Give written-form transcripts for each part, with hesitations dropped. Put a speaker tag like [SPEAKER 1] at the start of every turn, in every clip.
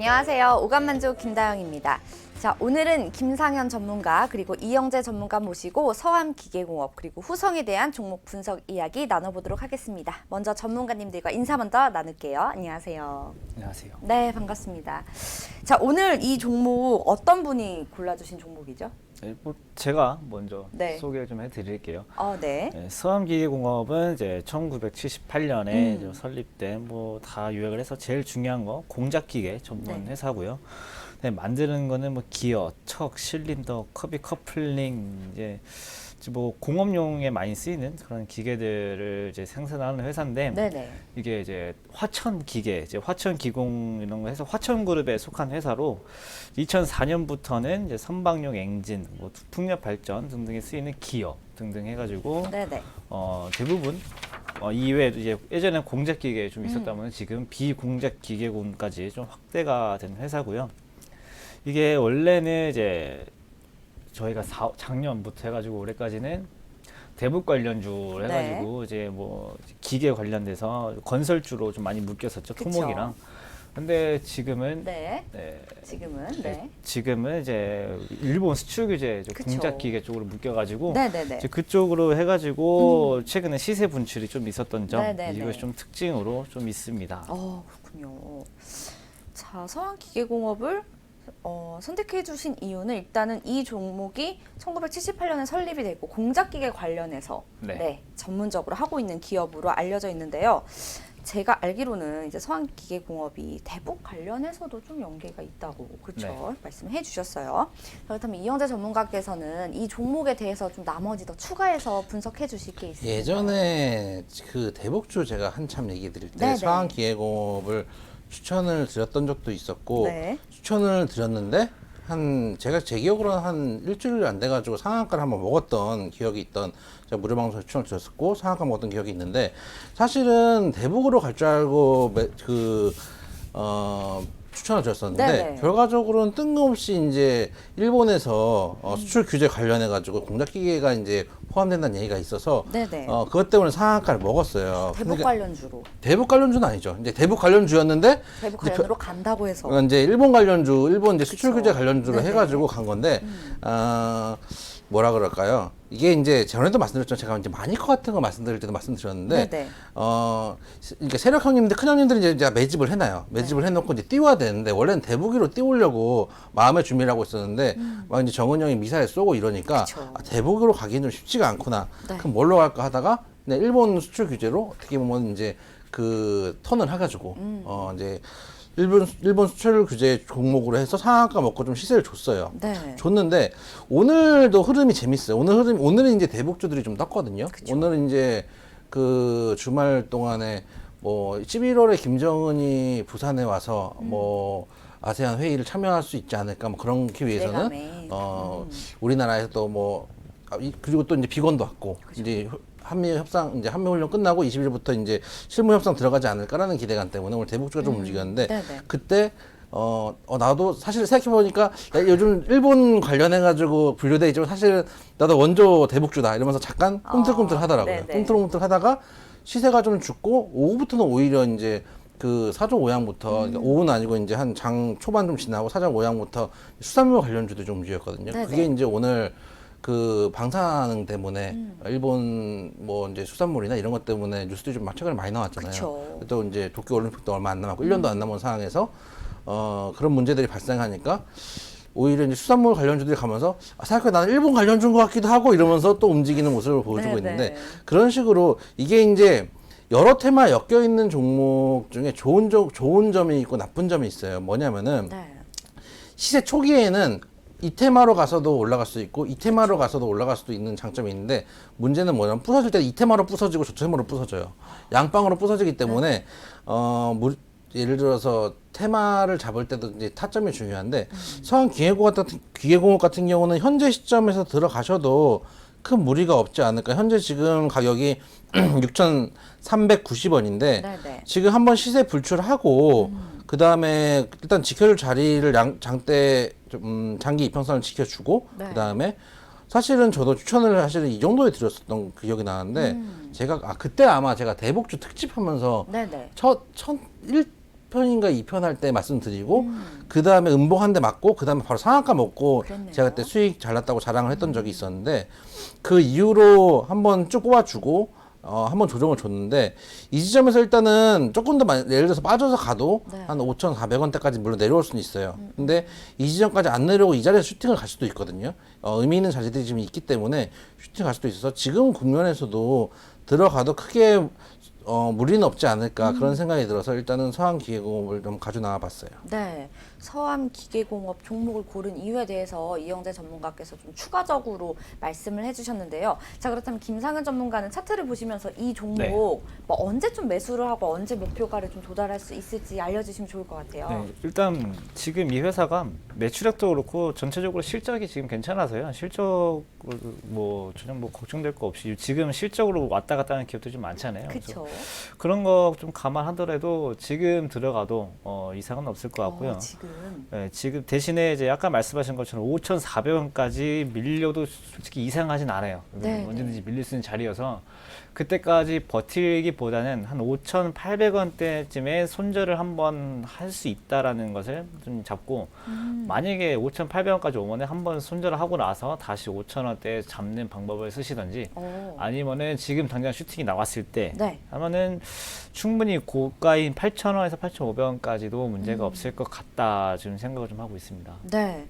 [SPEAKER 1] 안녕하세요. 오감만족 김다영입니다. 자, 오늘은 김상현 전문가 그리고 이영재 전문가 모시고 서암기계공업 그리고 후성에 대한 종목 분석 이야기 나눠보도록 하겠습니다. 먼저 전문가님들과 인사 먼저 나눌게요. 안녕하세요.
[SPEAKER 2] 안녕하세요.
[SPEAKER 1] 네, 반갑습니다. 자, 오늘 이 종목 어떤 분이 골라주신 종목이죠?
[SPEAKER 2] 네, 제가 먼저
[SPEAKER 1] 네.
[SPEAKER 2] 소개를 좀 해드릴게요.
[SPEAKER 1] 네.
[SPEAKER 2] 네, 서암기계공업은 이제 1978년에 설립된 다 요약을 해서 제일 중요한 거 공작기계 전문
[SPEAKER 1] 네.
[SPEAKER 2] 회사고요. 네, 만드는 거는 기어, 척, 실린더, 커비 커플링 이제 공업용에 많이 쓰이는 그런 기계들을 이제 생산하는 회사인데
[SPEAKER 1] 네네.
[SPEAKER 2] 이게 이제 화천 기계, 이제 화천 기공 이런 거 해서 화천 그룹에 속한 회사로 2004년부터는 이제 선박용 엔진, 풍력 발전 등등에 쓰이는 기어 등등 해가지고
[SPEAKER 1] 네네.
[SPEAKER 2] 대부분 이외에도 이제 예전에 공작 기계 좀 있었다면 지금 비공작 기계군까지 좀 확대가 된 회사고요. 이게 원래는 이제 저희가 작년부터 해가지고 올해까지는 대북 관련주로 해가지고 이제 기계 관련돼서 건설주로 좀 많이 묶였었죠.
[SPEAKER 1] 그쵸.
[SPEAKER 2] 토목이랑. 근데 지금은 지금은 이제 일본 수출 규제 공작 기계 쪽으로 묶여가지고 이제 그쪽으로 해가지고 최근에 시세 분출이 좀 있었던 점 이것이 좀 특징으로 좀 있습니다.
[SPEAKER 1] 그렇군요. 자, 서암기계공업을 선택해 주신 이유는 일단은 이 종목이 1978년에 설립이 되고 공작기계 관련해서 전문적으로 하고 있는 기업으로 알려져 있는데요. 제가 알기로는 이제 서암기계공업이 대북 관련해서도 좀 연계가 있다고 그렇죠? 말씀해 주셨어요. 그렇다면 이영재 전문가께서는 이 종목에 대해서 좀 나머지 더 추가해서 분석해 주실 게 있습니까?
[SPEAKER 3] 예전에 그 대북주 제가 한참 얘기 드릴 때 서암기계공업을 추천을 드렸던 적도 있었고 추천을 드렸는데 제가 제 기억으로는 한 일주일 안 돼가지고 상한가를 한번 먹었던 기억이 있던 제가 무료 방송에 추천을 드렸었고 상한가 먹었던 기억이 있는데 사실은 대북으로 갈 줄 알고 추천을 드렸었는데 결과적으로는 뜬금없이 이제 일본에서 수출 규제 관련해 가지고 공작기계가 이제 포함된다는 얘기가 있어서 그것 때문에 상한가를 먹었어요.
[SPEAKER 1] 대북 관련주로.
[SPEAKER 3] 대북 관련주는 아니죠. 이제 대북 관련주였는데
[SPEAKER 1] 대북 관련으로 간다고 해서.
[SPEAKER 3] 이제 일본 관련주, 일본 이제 수출 규제 관련주로 해가지고 간 건데 뭐라 그럴까요? 이게 이제 전에도 말씀드렸죠. 제가 이제 마니커 같은 거 말씀드릴 때도 말씀드렸는데, 그러니까 세력 형님들, 큰 형님들이 이제 매집을 해놔요. 매집을 해놓고 이제 띄워야 되는데, 원래는 대북으로 띄우려고 마음의 준비를 하고 있었는데, 막 이제 정은 형이 미사일 쏘고 이러니까, 대북으로 가기는 좀 쉽지가 않구나. 그럼 뭘로 갈까 하다가, 일본 수출 규제로 어떻게 보면 이제 그 턴을 해가지고, 이제 일본 수출 규제 종목으로 해서 상한가 먹고 좀 시세를 줬어요. 줬는데 오늘도 흐름이 재밌어요. 오늘은 이제 대북주들이 좀 떴거든요. 오늘은 이제 그 주말 동안에 11월에 김정은이 부산에 와서 아세안 회의를 참여할 수 있지 않을까 그런기 위해서는 우리나라에서 또 그리고 또 이제 비건도 왔고 이제 한미 훈련 끝나고 20일부터 이제 실무 협상 들어가지 않을까라는 기대감 때문에 오늘 대북주가 좀 움직였는데 그때 나도 사실 생각해보니까 요즘 일본 관련해가지고 분류돼 있지만 사실 나도 원조 대북주다 이러면서 잠깐 꿈틀꿈틀 하더라고요. 꿈틀꿈틀 하다가 시세가 좀 죽고 오후부터는 오히려 이제 그 사정 오양부터 그러니까 오후는 아니고 이제 한 장 초반 좀 지나고 사정 오양부터 수산물 관련주도 좀 움직였거든요. 그게 이제 오늘 그 방사능 때문에 일본 이제 수산물이나 이런 것 때문에 뉴스들이 좀 최근에 많이 나왔잖아요. 또 이제 도쿄 올림픽도 얼마 안 남았고 1년도 안 남은 상황에서 그런 문제들이 발생하니까 오히려 이제 수산물 관련주들이 가면서 생각해 나는 일본 관련주인 것 같기도 하고 이러면서 또 움직이는 모습을 보여주고 있는데 그런 식으로 이게 이제 여러 테마 엮여 있는 종목 중에 좋은 점이 있고 나쁜 점이 있어요. 뭐냐면은 시세 초기에는 이 테마로 가서도 올라갈 수 있고 이 테마로 가서도 올라갈 수도 있는 장점이 있는데 문제는 뭐냐면 부서질 때 이 테마로 부서지고 저 테마로 부서져요. 양방으로 부서지기 때문에 예를 들어서 테마를 잡을 때도 이제 타점이 중요한데 서암기계공업 같은 경우는 현재 시점에서 들어가셔도 큰 무리가 없지 않을까. 현재 지금 가격이 6,390원인데 지금 한번 시세 불출하고 그 다음에 일단 지켜줄 자리를 장기 이평선을 지켜주고 그 다음에 사실은 저도 추천을 사실은 이 정도에 드렸었던 기억이 나는데 제가 그때 아마 제가 대북주 특집하면서 1편인가 2편 할 때 말씀드리고 그 다음에 음봉 한 대 맞고 그 다음에 바로 상한가 먹고
[SPEAKER 1] 그랬네요.
[SPEAKER 3] 제가 그때 수익 잘 났다고 자랑을 했던 적이 있었는데 그 이후로 한번 쭉 뽑아주고 한번 조정을 줬는데 이 지점에서 일단은 조금 더 예를 들어서 빠져서 가도
[SPEAKER 1] 네.
[SPEAKER 3] 한 5,400원대까지 물론 내려올 수는 있어요. 근데 이 지점까지 안 내려오고 이 자리에서 슈팅을 갈 수도 있거든요. 의미 있는 자리들이 지금 있기 때문에 슈팅 갈 수도 있어서 지금 국면에서도 들어가도 크게 무리는 없지 않을까 그런 생각이 들어서 일단은 서한기계공업을 좀 가져 나와 봤어요.
[SPEAKER 1] 네, 서암기계공업 종목을 고른 이유에 대해서 이영재 전문가께서 좀 추가적으로 말씀을 해주셨는데요. 자, 그렇다면 김상현 전문가는 차트를 보시면서 이 종목
[SPEAKER 2] 네.
[SPEAKER 1] 뭐 언제쯤 매수를 하고 언제 목표가를 좀 도달할 수 있을지 알려주시면 좋을 것 같아요.
[SPEAKER 2] 네, 일단 지금 이 회사가 매출액도 그렇고 전체적으로 실적이 지금 괜찮아서요. 실적으로 뭐 전혀 뭐 걱정될 거 없이 지금 실적으로 왔다 갔다 하는 기업들이 좀 많잖아요. 그래서
[SPEAKER 1] 그렇죠.
[SPEAKER 2] 그런 거 좀 감안하더라도 지금 들어가도 이상은 없을 것 같고요.
[SPEAKER 1] 지금.
[SPEAKER 2] 네, 지금 대신에 이제 아까 말씀하신 것처럼 5,400원까지 밀려도 솔직히 이상하진 않아요.
[SPEAKER 1] 네,
[SPEAKER 2] 언제든지 밀릴 수 있는 자리여서 그때까지 버티기보다는 한 5,800원대쯤에 손절을 한번 할 수 있다라는 것을 좀 잡고 만약에 5,800원까지 오면은 한번 손절을 하고 나서 다시 5,000원대 잡는 방법을 쓰시든지 아니면은 지금 당장 슈팅이 나왔을 때
[SPEAKER 1] 네.
[SPEAKER 2] 하면은 충분히 고가인 8,000원에서 8,500원까지도 문제가 없을 것 같다 지금 생각을 좀 하고 있습니다.
[SPEAKER 1] 네.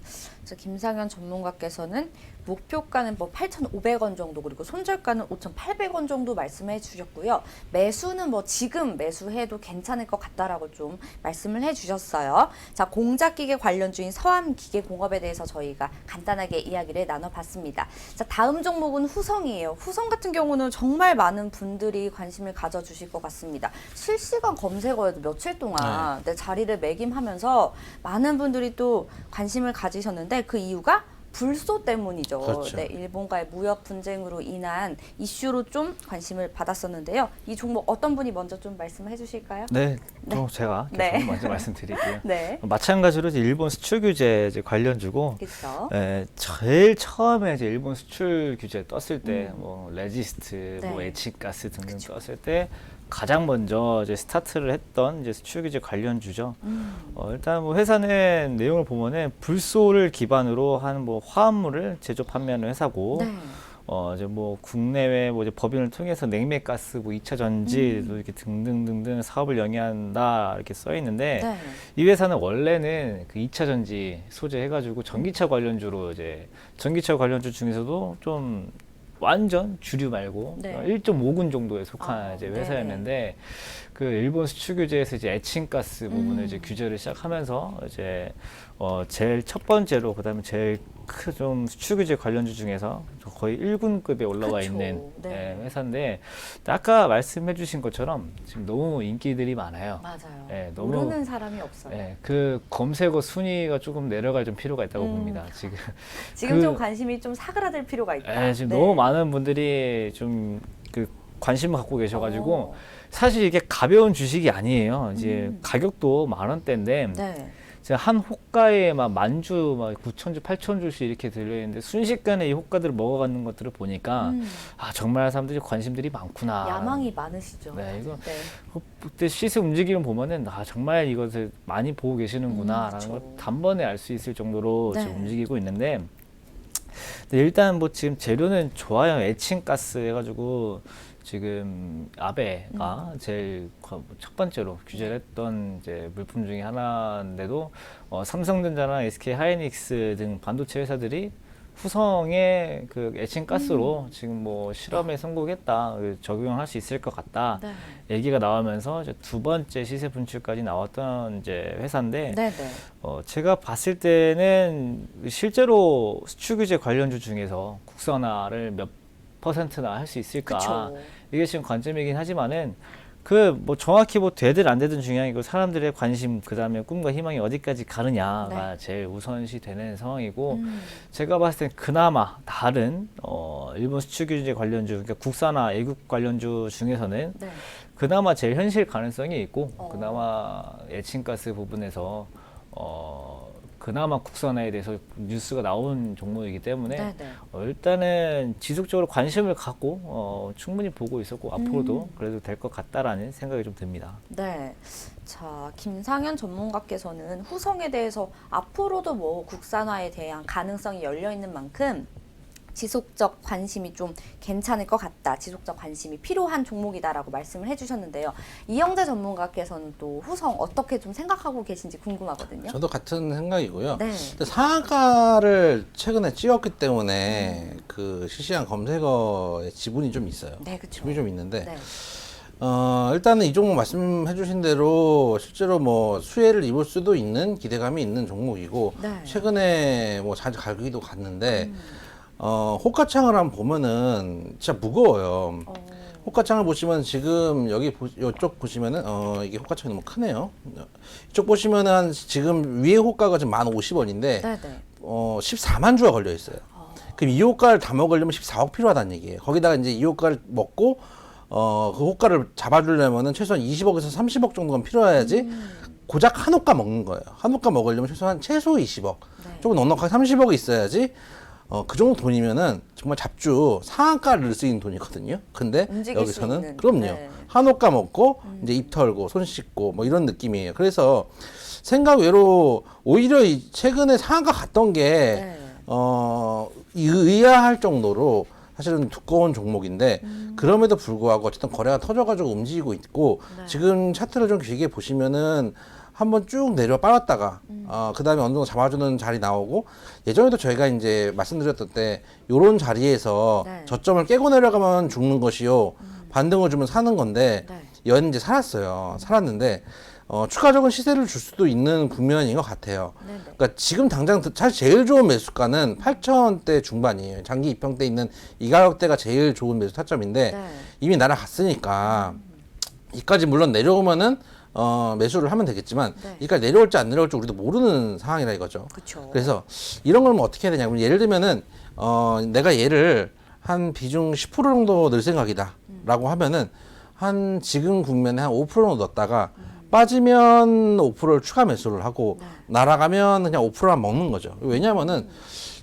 [SPEAKER 1] 김상현 전문가께서는 목표가는 뭐 8,500원 정도 그리고 손절가는 5,800원 정도 말씀해 주셨고요. 매수는 뭐 지금 매수해도 괜찮을 것 같다라고 좀 말씀을 해 주셨어요. 자, 공작기계 관련주인 서암기계공업에 대해서 저희가 간단하게 이야기를 나눠봤습니다. 자, 다음 종목은 후성이에요. 후성 같은 경우는 정말 많은 분들이 관심을 가져주실 것 같습니다. 실시간 검색어에도 며칠 동안 내 자리를 매김하면서 많은 분들이 또 관심을 가지셨는데 그 이유가 불소 때문이죠.
[SPEAKER 3] 그렇죠.
[SPEAKER 1] 네, 일본과의 무역 분쟁으로 인한 이슈로 좀 관심을 받았었는데요. 이 종목 어떤 분이 먼저 좀 말씀해 주실까요?
[SPEAKER 2] 네,
[SPEAKER 1] 네.
[SPEAKER 2] 또 제가
[SPEAKER 1] 네.
[SPEAKER 2] 계속 먼저 말씀드릴게요.
[SPEAKER 1] 네.
[SPEAKER 2] 마찬가지로 이제 일본 수출 규제 이제 관련주고
[SPEAKER 1] 그렇죠.
[SPEAKER 2] 제일 처음에 이제 일본 수출 규제 떴을 때 뭐 레지스트, 뭐
[SPEAKER 1] 네.
[SPEAKER 2] 에치가스 등등 떴을 때 가장 먼저 이제 스타트를 했던 이제 수출 규제 관련주죠. 일단 뭐 회사는 내용을 보면은 불소를 기반으로 한 뭐 화합물을 제조 판매하는 회사고.
[SPEAKER 1] 네.
[SPEAKER 2] 이제 뭐 국내외 뭐 이제 법인을 통해서 냉매가스 뭐 2차 전지 이렇게 등등등등 사업을 영위한다 이렇게 써 있는데
[SPEAKER 1] 네.
[SPEAKER 2] 이 회사는 원래는 그 2차 전지 소재 해가지고 전기차 관련주로 이제 전기차 관련주 중에서도 좀 완전 주류 말고
[SPEAKER 1] 네.
[SPEAKER 2] 1.5군 정도에 속한 이제
[SPEAKER 1] 네.
[SPEAKER 2] 회사였는데 그 일본 수출 규제에서 이제 에칭가스 부분을 이제 규제를 시작하면서 이제 제일 첫 번째로 그다음에 제일 좀 수출 규제 관련주 중에서 거의 1군급에 올라와
[SPEAKER 1] 그쵸.
[SPEAKER 2] 있는
[SPEAKER 1] 네.
[SPEAKER 2] 회사인데 아까 말씀해주신 것처럼 지금 너무 인기들이 많아요.
[SPEAKER 1] 맞아요.
[SPEAKER 2] 네, 너무
[SPEAKER 1] 모르는 사람이 없어요.
[SPEAKER 2] 네, 그 검색어 순위가 조금 내려갈 좀 필요가 있다고 봅니다. 지금
[SPEAKER 1] 지금
[SPEAKER 2] 그-
[SPEAKER 1] 좀 관심이 좀 사그라들 필요가 있다.
[SPEAKER 2] 네, 지금
[SPEAKER 1] 네.
[SPEAKER 2] 너무 많은 분들이 좀 그 관심을 갖고 계셔가지고
[SPEAKER 1] 어.
[SPEAKER 2] 사실 이게 가벼운 주식이 아니에요. 이제 가격도 10,000원대인데
[SPEAKER 1] 네.
[SPEAKER 2] 제가 한 호가에 막 만주 막 9,000주, 8,000주씩 이렇게 들려있는데 순식간에 이 호가들을 먹어가는 것들을 보니까 아 정말 사람들이 관심들이 많구나.
[SPEAKER 1] 야망이 많으시죠.
[SPEAKER 2] 네, 이거
[SPEAKER 1] 네.
[SPEAKER 2] 그때 시세 움직임을 보면은 아 정말 이것을 많이 보고 계시는구나라는
[SPEAKER 1] 그쵸.
[SPEAKER 2] 걸 단번에 알 수 있을 정도로
[SPEAKER 1] 네.
[SPEAKER 2] 지금 움직이고 있는데 근데 일단 뭐 지금 재료는 좋아요. 에칭가스 해가지고 지금 아베가 제일 첫 번째로 규제를 했던 이제 물품 중에 하나인데도 삼성전자나 SK 하이닉스 등 반도체 회사들이 후성의 그 에칭가스로 지금 뭐 실험에 성공했다, 적용을 할 수 있을 것 같다
[SPEAKER 1] 네.
[SPEAKER 2] 얘기가 나오면서 이제 두 번째 시세 분출까지 나왔던 이제 회사인데
[SPEAKER 1] 네, 네.
[SPEAKER 2] 제가 봤을 때는 실제로 수출 규제 관련주 중에서 국산화를 몇 퍼센트나 할 수 있을까
[SPEAKER 1] 그쵸.
[SPEAKER 2] 이게 지금 관점이긴 하지만은 그 뭐 정확히 뭐 되든 안 되든 중요한 게 사람들의 관심 그다음에 꿈과 희망이 어디까지 가느냐가
[SPEAKER 1] 네.
[SPEAKER 2] 제일 우선시 되는 상황이고 제가 봤을 땐 그나마 다른 일본 수출 규제 관련주 그러니까 국산화 애국 관련주 중에서는
[SPEAKER 1] 네.
[SPEAKER 2] 그나마 제일 현실 가능성이 있고 그나마 에칭가스 부분에서 그나마 국산화에 대해서 뉴스가 나온 종목이기 때문에
[SPEAKER 1] 네네.
[SPEAKER 2] 일단은 지속적으로 관심을 갖고 충분히 보고 있었고 앞으로도 그래도 될 것 같다라는 생각이 좀 듭니다.
[SPEAKER 1] 네. 자, 김상현 전문가께서는 후성에 대해서 앞으로도 뭐 국산화에 대한 가능성이 열려 있는 만큼 지속적 관심이 좀 괜찮을 것 같다. 지속적 관심이 필요한 종목이다라고 말씀을 해주셨는데요. 이영재 전문가께서는 또 후성 어떻게 좀 생각하고 계신지 궁금하거든요.
[SPEAKER 3] 저도 같은 생각이고요.
[SPEAKER 1] 네.
[SPEAKER 3] 근데 상한가를 최근에 찍었기 때문에 그 실시간 검색어의 지분이 좀 있어요.
[SPEAKER 1] 네, 그렇죠.
[SPEAKER 3] 지분이 좀 있는데
[SPEAKER 1] 네.
[SPEAKER 3] 일단은 이 종목 말씀해주신 대로 실제로 뭐 수혜를 입을 수도 있는 기대감이 있는 종목이고
[SPEAKER 1] 네.
[SPEAKER 3] 최근에 뭐 자주 갈기도 갔는데 호가창을 한번 보면은 진짜 무거워요. 호가창을 보시면 지금 여기 이쪽 보시면은 이게 호가창이 너무 크네요. 이쪽 보시면은 한 지금 위에 호가가 지금 1,050원인데
[SPEAKER 1] 네네.
[SPEAKER 3] 14만 주가 걸려 있어요. 그럼 이 호가를 다 먹으려면 14억 필요하다는 얘기예요. 거기다가 이제 이 호가를 먹고 그 호가를 잡아주려면은 최소한 20억에서 30억 정도가 필요해야지 고작 한 호가 먹는 거예요. 한 호가 먹으려면 최소 20억.
[SPEAKER 1] 네.
[SPEAKER 3] 조금 넉넉하게 30억이 있어야지 그 정도 돈이면은 정말 잡주 상한가를 넣을 수 있는 돈이거든요. 근데
[SPEAKER 1] 움직일 수
[SPEAKER 3] 여기서는
[SPEAKER 1] 있는.
[SPEAKER 3] 그럼요.
[SPEAKER 1] 네.
[SPEAKER 3] 한 호가 먹고 이제 입 털고 손 씻고 뭐 이런 느낌이에요. 그래서 생각 외로 오히려 최근에 상한가 갔던 게
[SPEAKER 1] 네.
[SPEAKER 3] 의아할 정도로 사실은 두꺼운 종목인데 그럼에도 불구하고 어쨌든 거래가 터져가지고 움직이고 있고
[SPEAKER 1] 네.
[SPEAKER 3] 지금 차트를 좀 길게 보시면은 한번 쭉 내려 빨았다가 그 다음에 어느 정도 잡아주는 자리 나오고 예전에도 저희가 이제 말씀드렸던 때 요런 자리에서
[SPEAKER 1] 네.
[SPEAKER 3] 저점을 깨고 내려가면 죽는 것이요 반등을 주면 사는 건데
[SPEAKER 1] 네.
[SPEAKER 3] 연 이제 살았어요. 살았는데 추가적인 시세를 줄 수도 있는 국면인 것 같아요.
[SPEAKER 1] 네네.
[SPEAKER 3] 그러니까 지금 당장 사실 제일 좋은 매수가는 8,000원대 중반이에요. 장기 입형 때 있는 이 가격대가 제일 좋은 매수 타점인데
[SPEAKER 1] 네.
[SPEAKER 3] 이미 날아갔으니까 이까지 물론 내려오면은 매수를 하면 되겠지만
[SPEAKER 1] 네.
[SPEAKER 3] 이까지 내려올지 안 내려올지 우리도 모르는 상황이라 이거죠.
[SPEAKER 1] 그렇죠.
[SPEAKER 3] 그래서 이런 걸 어떻게 해야 되냐면 예를 들면은 내가 얘를 한 비중 10% 정도 넣을 생각이다라고 하면은 한 지금 국면에 한 5% 정도 넣었다가 빠지면 5%를 추가 매수를 하고
[SPEAKER 1] 네.
[SPEAKER 3] 날아가면 그냥 5%만 먹는 거죠. 왜냐하면은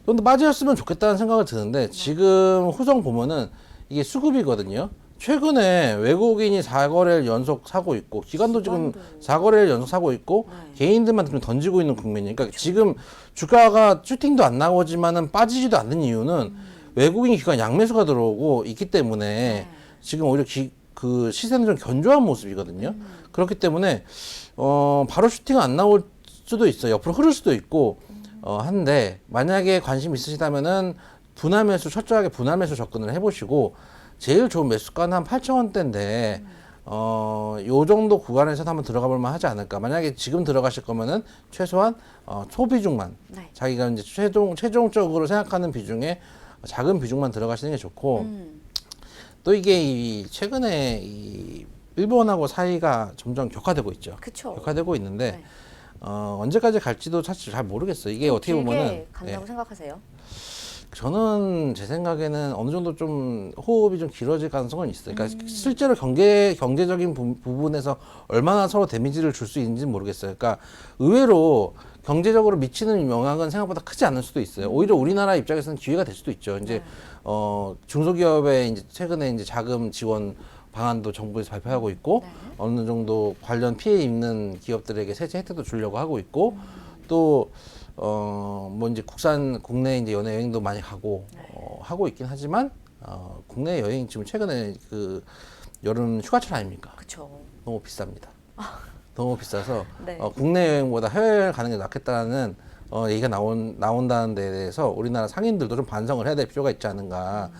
[SPEAKER 3] 좀 더 빠졌으면 좋겠다는 생각을 드는데 지금 후성 보면은 이게 수급이거든요. 최근에 외국인이 4거래를 연속 사고 있고 기관도 지금 4거래를 연속 사고 있고
[SPEAKER 1] 네.
[SPEAKER 3] 개인들만 좀 던지고 있는 국면이니까 그러니까 지금 주가가 슈팅도 안 나오지만은 빠지지도 않는 이유는 외국인 기관 양매수가 들어오고 있기 때문에
[SPEAKER 1] 네.
[SPEAKER 3] 지금 오히려 그 시세는 좀 견조한 모습이거든요. 그렇기 때문에 바로 슈팅은 안 나올 수도 있어요. 옆으로 흐를 수도 있고 한데 만약에 관심 있으시다면은 철저하게 분할 매수 접근을 해보시고 제일 좋은 매수가는 한 8,000원대인데 요 정도 구간에서 한번 들어가 볼만 하지 않을까. 만약에 지금 들어가실 거면은 최소한 소비중만
[SPEAKER 1] 네.
[SPEAKER 3] 자기가 이제 최종적으로 생각하는 비중에 작은 비중만 들어가시는 게 좋고 또 이게 최근에 이 일본하고 사이가 점점 격화되고 있죠.
[SPEAKER 1] 그쵸.
[SPEAKER 3] 격화되고 있는데
[SPEAKER 1] 네.
[SPEAKER 3] 언제까지 갈지도 사실 잘 모르겠어요. 이게 어떻게
[SPEAKER 1] 길게
[SPEAKER 3] 보면은
[SPEAKER 1] 간다고
[SPEAKER 3] 예,
[SPEAKER 1] 생각하세요?
[SPEAKER 3] 저는 제 생각에는 어느 정도 좀 호흡이 좀 길어질 가능성은 있어요. 그러니까 실제로 경제적인 부분에서 얼마나 서로 데미지를 줄 수 있는지 모르겠어요. 그러니까 의외로 경제적으로 미치는 영향은 생각보다 크지 않을 수도 있어요. 오히려 우리나라 입장에서는 기회가 될 수도 있죠. 이제 중소기업에 이제 최근에 이제 자금 지원 방안도 정부에서 발표하고 있고
[SPEAKER 1] 네.
[SPEAKER 3] 어느 정도 관련 피해 입는 기업들에게 세제 혜택도 주려고 하고 있고 또 뭐 이제 국내 이제 연애 여행도 많이 가고 하고 있긴 하지만 국내 여행 지금 최근에 그 여름 휴가철 아닙니까?
[SPEAKER 1] 그렇죠.
[SPEAKER 3] 너무 비쌉니다. 너무 비싸서
[SPEAKER 1] 네.
[SPEAKER 3] 국내 여행보다 해외여행 가는 게 낫겠다는 얘기가 나온다는 데 대해서 우리나라 상인들도 좀 반성을 해야 될 필요가 있지 않은가.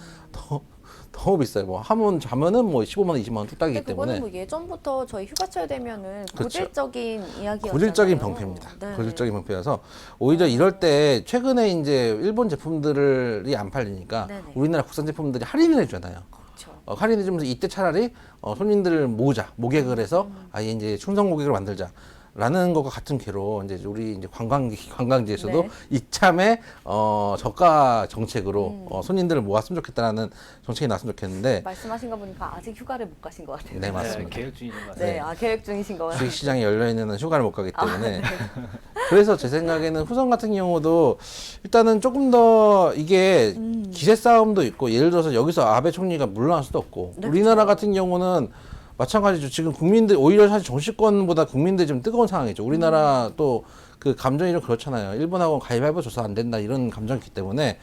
[SPEAKER 3] 너무 비싸요. 뭐 하면 자면은 뭐 15만 원, 20만 원 뚝딱이기
[SPEAKER 1] 근데 그거는
[SPEAKER 3] 때문에
[SPEAKER 1] 뭐 예전부터 저희 휴가철 되면은
[SPEAKER 3] 그렇죠.
[SPEAKER 1] 고질적인 이야기였잖아요.
[SPEAKER 3] 고질적인 병폐입니다.
[SPEAKER 1] 네.
[SPEAKER 3] 고질적인 병폐여서 오히려 이럴 때 최근에 이제 일본 제품들이 안 팔리니까
[SPEAKER 1] 네네.
[SPEAKER 3] 우리나라 국산 제품들이 할인을 해주잖아요.
[SPEAKER 1] 그렇죠.
[SPEAKER 3] 할인해 주면서 이때 차라리 손님들을 모객을 해서 아예 이제 충성 고객을 만들자라는 것과 같은 궤로 이제 우리 이제 관광지에서도
[SPEAKER 1] 네.
[SPEAKER 3] 이참에 저가 정책으로 손님들을 모았으면 좋겠다라는 정책이 나왔으면 좋겠는데
[SPEAKER 1] 말씀하신 거 보니까 아직 휴가를 못 가신 것 같아요.
[SPEAKER 3] 네, 맞습니다.
[SPEAKER 2] 계획 중인 것
[SPEAKER 1] 네,
[SPEAKER 2] 같아요.
[SPEAKER 1] 계획 중이신 것 같아요.
[SPEAKER 3] 주식시장이 열려 있는 휴가를 못 가기 때문에 그래서 제 생각에는 후성 같은 경우도 일단은 조금 더 이게 기세 싸움도 있고, 예를 들어서 여기서 아베 총리가 물러날 수도 없고,
[SPEAKER 1] 네,
[SPEAKER 3] 우리나라 같은 경우는 마찬가지죠. 지금 국민들 오히려 사실 정치권보다 국민들이 좀 뜨거운 상황이죠. 우리나라 또 그 감정이 좀 그렇잖아요. 일본하고 가위바위보 줘서 안 된다 이런 감정이 있기 때문에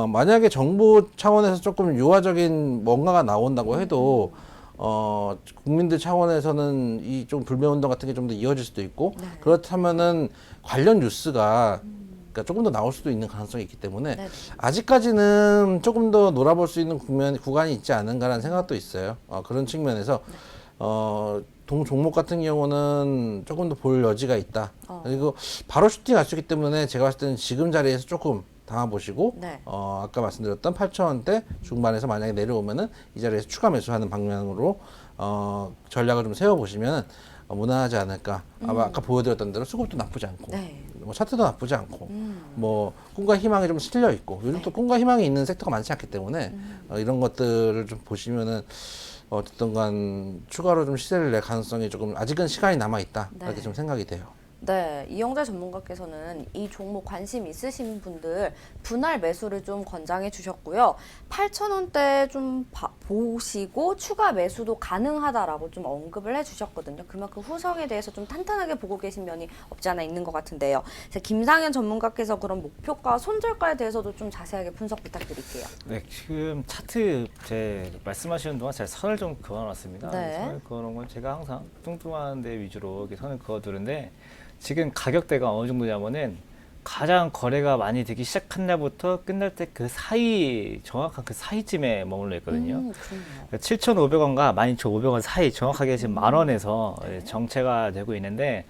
[SPEAKER 3] 만약에 정부 차원에서 조금 유화적인 뭔가가 나온다고 해도 국민들 차원에서는 이 좀 불매운동 같은 게 좀 더 이어질 수도 있고,
[SPEAKER 1] 네.
[SPEAKER 3] 그렇다면은 관련 뉴스가 그러니까 조금 더 나올 수도 있는 가능성이 있기 때문에
[SPEAKER 1] 네.
[SPEAKER 3] 아직까지는 조금 더 놀아볼 수 있는 구간이 있지 않은가라는 생각도 있어요. 그런 측면에서 동 종목 같은 경우는 조금 더 볼 여지가 있다. 그리고 바로 슈팅 갈 수 있기 때문에 제가 봤을 때는 지금 자리에서 조금 담아보시고
[SPEAKER 1] 네.
[SPEAKER 3] 아까 말씀드렸던 8,000원대 중반에서 만약에 내려오면은 이 자리에서 추가 매수하는 방향으로 전략을 좀 세워보시면 무난하지 않을까. 아까 보여드렸던 대로 수급도 나쁘지 않고,
[SPEAKER 1] 네.
[SPEAKER 3] 뭐 차트도 나쁘지 않고, 뭐 꿈과 희망이 좀 실려 있고, 요즘 또 꿈과 희망이 있는 섹터가 많지 않기 때문에 이런 것들을 좀 보시면은 어쨌든 간 추가로 좀 시세를 낼 가능성이 조금 아직은 시간이 남아 있다.
[SPEAKER 1] 네.
[SPEAKER 3] 이렇게 좀 생각이 돼요.
[SPEAKER 1] 네, 이영재 전문가께서는 이 종목 관심 있으신 분들 분할 매수를 좀 권장해 주셨고요. 8,000원대 좀 보시고 추가 매수도 가능하다라고 좀 언급을 해 주셨거든요. 그만큼 후성에 대해서 좀 탄탄하게 보고 계신 면이 없지 않아 있는 것 같은데요. 김상현 전문가께서 그런 목표가 손절가에 대해서도 좀 자세하게 분석 부탁드릴게요.
[SPEAKER 2] 네, 지금 차트 제 말씀하시는 동안 제가 선을 좀 그어놨습니다.
[SPEAKER 1] 네.
[SPEAKER 2] 선을 그어놓은 건 제가 항상 뚱뚱한 데 위주로 이렇게 선을 그어두는데, 지금 가격대가 어느 정도냐면은 가장 거래가 많이 되기 시작한 날부터 끝날 때 그 사이, 정확한 그 사이쯤에 머물러 있거든요.
[SPEAKER 1] 그렇네요.
[SPEAKER 2] 7,500원과 12,500원 사이, 정확하게 지금 10,000원에서 정체가 되고 있는데,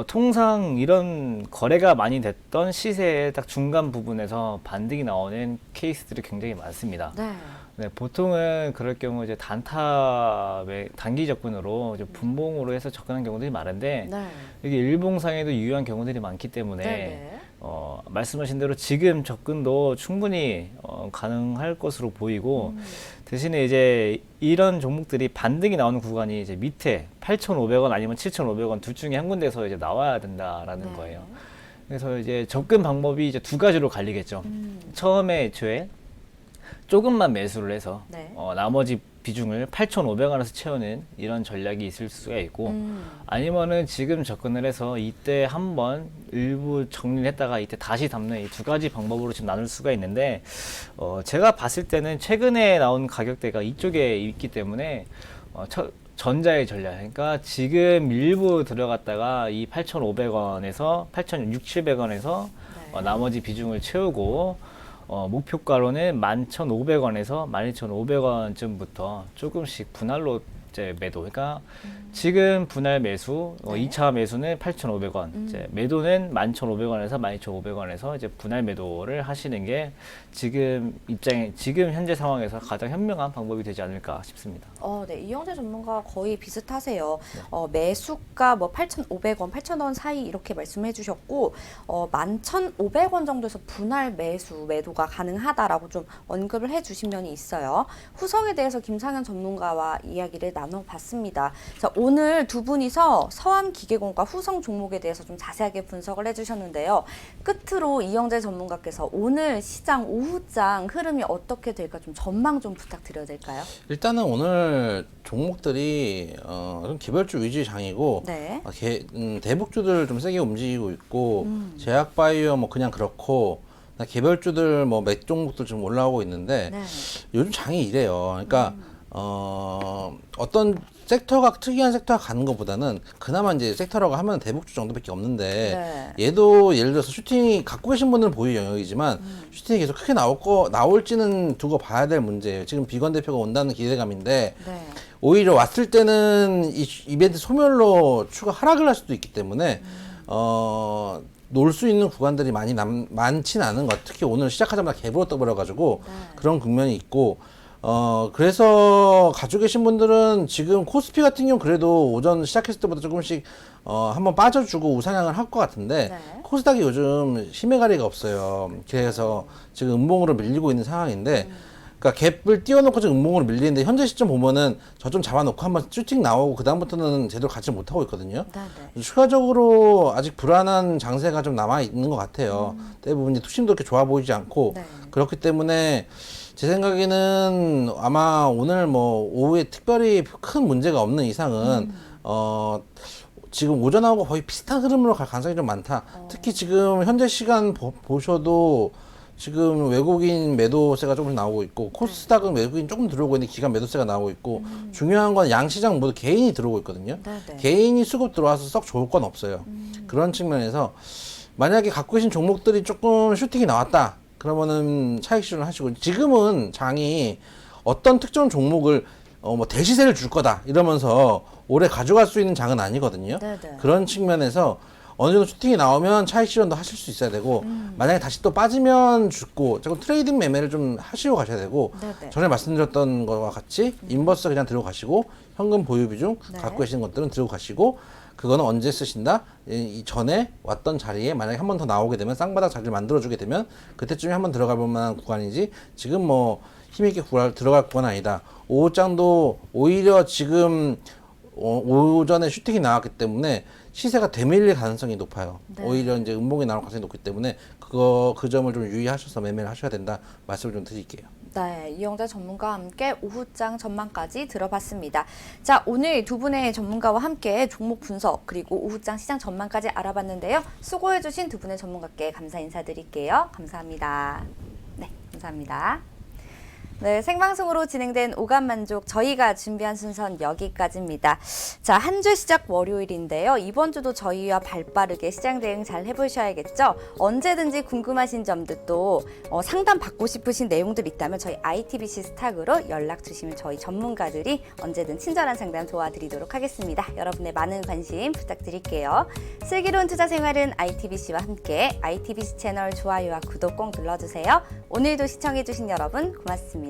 [SPEAKER 2] 통상 이런 거래가 많이 됐던 시세의 딱 중간 부분에서 반등이 나오는 케이스들이 굉장히 많습니다.
[SPEAKER 1] 네.
[SPEAKER 2] 네, 보통은 그럴 경우 이제 단기 접근으로 이제 분봉으로 해서 접근한 경우들이 많은데,
[SPEAKER 1] 네.
[SPEAKER 2] 이게 일봉상에도 유효한 경우들이 많기 때문에
[SPEAKER 1] 네네.
[SPEAKER 2] 말씀하신 대로 지금 접근도 충분히 가능할 것으로 보이고, 대신에 이제 이런 종목들이 반등이 나오는 구간이 이제 밑에 8,500원 아니면 7,500원 둘 중에 한 군데에서 이제 나와야 된다라는
[SPEAKER 1] 네.
[SPEAKER 2] 거예요. 그래서 이제 접근 방법이 이제 두 가지로 갈리겠죠. 처음에 애초에 조금만 매수를 해서
[SPEAKER 1] 네.
[SPEAKER 2] 나머지 비중을 8,500원에서 채우는 이런 전략이 있을 수가 있고, 아니면은 지금 접근을 해서 이때 한번 일부 정리를 했다가 이때 다시 담는 이 두 가지 방법으로 지금 나눌 수가 있는데, 제가 봤을 때는 최근에 나온 가격대가 이쪽에 있기 때문에 전자의 전략, 그러니까 지금 일부 들어갔다가 이 8,500원에서 8,600~700원에서
[SPEAKER 1] 네.
[SPEAKER 2] 나머지 비중을 채우고, 목표가로는 11,500원에서 12,500원쯤부터 조금씩 분할로 이제 매도. 그러니까 지금 분할 매수,
[SPEAKER 1] 네.
[SPEAKER 2] 2차 매수는 8,500원, 이제 매도는 11,500원에서 12,500원에서 이제 분할 매도를 하시는 게 지금 현재 상황에서 가장 현명한 방법이 되지 않을까 싶습니다.
[SPEAKER 1] 네, 이영재 전문가와 거의 비슷하세요. 매수가 뭐 8,500원, 8,000원 사이 이렇게 말씀해 주셨고, 11,500원 정도에서 분할 매도가 가능하다라고 좀 언급을 해 주신 면이 있어요. 후성에 대해서 김상현 전문가와 이야기를 나눠봤습니다. 자, 오늘 두 분이서 서한기계공과 후성 종목에 대해서 좀 자세하게 분석을 해주셨는데요. 끝으로 이영재 전문가께서 오늘 시장 오후장 흐름이 어떻게 될까 좀 전망 좀 부탁드려도 될까요?
[SPEAKER 3] 일단은 오늘 종목들이 좀 개별주 위주의 장이고,
[SPEAKER 1] 네.
[SPEAKER 3] 대북주들 좀 세게 움직이고 있고, 제약바이오 뭐 그냥 그렇고, 개별주들 뭐 몇 종목들 좀 올라오고 있는데,
[SPEAKER 1] 네.
[SPEAKER 3] 요즘 장이 이래요. 그러니까 어떤 섹터가 특이한 sek터가 가는 것보다는 그나마 이제 섹터라고 하면 대북주 정도밖에 없는데, 얘도 예를 들어서 슈팅이 갖고 계신 분들은 보유 영역이지만 슈팅이 계속 크게 나올지는 두고 봐야 될 문제예요. 지금 비건 대표가 온다는 기대감인데,
[SPEAKER 1] 네.
[SPEAKER 3] 오히려 왔을 때는 이 이벤트 소멸로 추가 하락을 할 수도 있기 때문에 놀 수 있는 구간들이 많진 않은 것 같아요. 특히 오늘 시작하자마자 갭으로 떠버려가지고 그런 국면이 있고, 그래서 가지고 계신 분들은 지금 코스피 같은 경우 그래도 오전 시작했을 때보다 조금씩 한번 빠져주고 우상향을 할 것 같은데,
[SPEAKER 1] 네.
[SPEAKER 3] 코스닥이 요즘 힘의 가리가 없어요. 그래서 지금 음봉으로 밀리고 있는 상황인데, 그러니까 갭을 띄워놓고 지금 음봉으로 밀리는데 현재 시점 보면은 저점 잡아놓고 한번 쭈찍 나오고 그 다음부터는 제대로 같이 못하고 있거든요.
[SPEAKER 1] 네네.
[SPEAKER 3] 추가적으로 아직 불안한 장세가 좀 남아 있는 것 같아요. 대부분 이제 투심도 그렇게 좋아 보이지 않고
[SPEAKER 1] 네.
[SPEAKER 3] 그렇기 때문에 제 생각에는 아마 오늘 뭐 오후에 특별히 큰 문제가 없는 이상은 지금 오전하고 거의 비슷한 흐름으로 갈 가능성이 좀 많다. 특히 지금 현재 시간 보셔도 지금 외국인 매도세가 조금 나오고 있고 코스닥은 외국인 조금 들어오고 있는데 기관 매도세가 나오고 있고 중요한 건 양 시장 모두 개인이 들어오고 있거든요.
[SPEAKER 1] 네네.
[SPEAKER 3] 개인이 수급 들어와서 썩 좋을 건 없어요. 그런 측면에서 만약에 갖고 계신 종목들이 조금 슈팅이 나왔다. 그러면은 차익 실현을 하시고 지금은 장이 어떤 특정 종목을 뭐 대시세를 줄 거다 이러면서 오래 가져갈 수 있는 장은 아니거든요.
[SPEAKER 1] 네네.
[SPEAKER 3] 그런 측면에서 어느 정도 슈팅이 나오면 차익 실현도 하실 수 있어야 되고 만약에 다시 또 빠지면 죽고 조금 트레이딩 매매를 좀 하시고 가셔야 되고
[SPEAKER 1] 네네.
[SPEAKER 3] 전에 말씀드렸던 것과 같이 인버스 그냥 들고 가시고 현금 보유 비중
[SPEAKER 1] 네.
[SPEAKER 3] 갖고 계시는 것들은 들고 가시고 그거는 언제 쓰신다? 이 전에 왔던 자리에 만약에 한 번 더 나오게 되면 쌍바닥 자리를 만들어주게 되면 그때쯤에 한번 들어가 볼 만한 구간이지 지금 뭐 힘있게 들어갈 구간은 아니다. 오후장도 오히려 지금 오전에 슈팅이 나왔기 때문에 시세가 되밀릴 가능성이 높아요.
[SPEAKER 1] 네.
[SPEAKER 3] 오히려 이제 음봉이 나올 가능성이 높기 때문에 그 점을 좀 유의하셔서 매매를 하셔야 된다 말씀을 좀 드릴게요.
[SPEAKER 1] 네, 이영자 전문가와 함께 오후장 전망까지 들어봤습니다. 자, 오늘 두 분의 전문가와 함께 종목 분석 그리고 오후장 시장 전망까지 알아봤는데요. 수고해주신 두 분의 전문가께 감사 인사드릴게요. 감사합니다. 네, 감사합니다. 네, 생방송으로 진행된 오감만족 저희가 준비한 순서는 여기까지입니다. 자, 한 주 시작 월요일인데요. 이번 주도 저희와 발빠르게 시장 대응 잘 해보셔야겠죠. 언제든지 궁금하신 점들 또 상담 받고 싶으신 내용들 있다면 저희 ITBC 스탁으로 연락 주시면 저희 전문가들이 언제든 친절한 상담 도와드리도록 하겠습니다. 여러분의 많은 관심 부탁드릴게요. 슬기로운 투자 생활은 ITBC와 함께 ITBC 채널 좋아요와 구독 꼭 눌러주세요. 오늘도 시청해주신 여러분 고맙습니다.